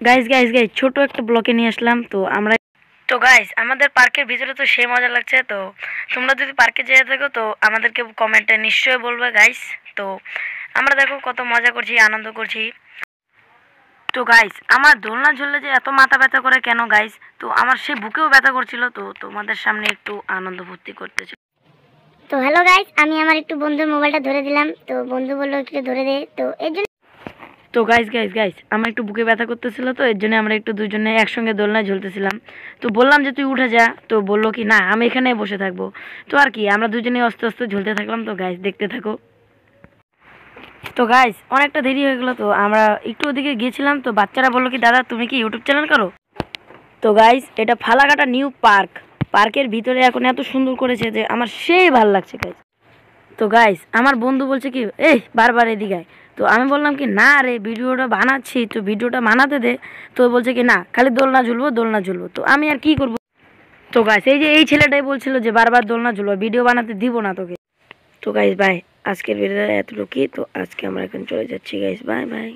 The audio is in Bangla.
গাইস গাইস গাইস ছোট একটা ব্লকে নিয়ে আসলাম। তো গাইস আমাদের পার্কের ভিতরে তো সেই মজা লাগছে। তো তোমরা যদি পার্কে যেয়ে থাকো তো আমাদেরকে কমেন্টে নিশ্চয়ই বলবে গাইস। তো আমরা দেখো কত মজা করছি, আনন্দ করছি। তো গাইস আমার দোলনা ঝুললে যে এত মাথা ব্যথা করে কেন গাইস? তো আমার সেই বুকেও ব্যথা করছিল। তো তোমাদের সামনে একটু আনন্দ ফুর্তি করতেছি। তো হ্যালো গাইস, আমি আমার একটু বন্ধুর মোবাইলটা ধরে দিলাম। তো বন্ধু বললো একটু ধরে দে, তো এর জন্য তো গাইস গাইস গাইস আমার একটু বুকে ব্যথা করতেছিল, তো এর জন্য আমরা একটু দুজনে একসঙ্গে দোলনায় ঝুলতেছিলাম। তো বললাম যে তুই উঠে যা, তো বললো কি না আমি এখানে বসে থাকবো। তো আর কি আমরা দুজনে আস্তে আস্তে ঝুলতে থাকলাম। তো গাইস দেখতে থাকো। তো গাইস অনেকটা দেরি হয়ে গেলো, তো আমরা একটু ওদিকে গিয়েছিলাম। তো বাচ্চারা বললো কি দাদা তুমি কি ইউটিউব চ্যানেল করো? তো গাইস এটা ফালাকাটা নিউ পার্ক। পার্কের ভিতরে এখন এত সুন্দর করেছে যে আমার সেই ভালো লাগছে গাইস। তো গাইস আমার বন্ধু বলছে কি এই বারবার এদিকে আয়। তো আমি বললাম কি না রে ভিডিওটা বানাচ্ছি, তো ভিডিওটা বানাতে দে। তো বলছে কি না খালি দোলনা ঝুলবো দোলনা ঝুলবো। তো আমি আর কি করব। তো গাইস এই যে এই ছেলেটাই বলছিল যে বারবার দোলনা ঝুলবো, ভিডিও বানাতে দিব না তোকে। তো গাইস বাই, আজকের ভিডিওটা এতটুকুই। তো আজকে আমরা এখন চলে যাচ্ছি গাইস, বাই বাই।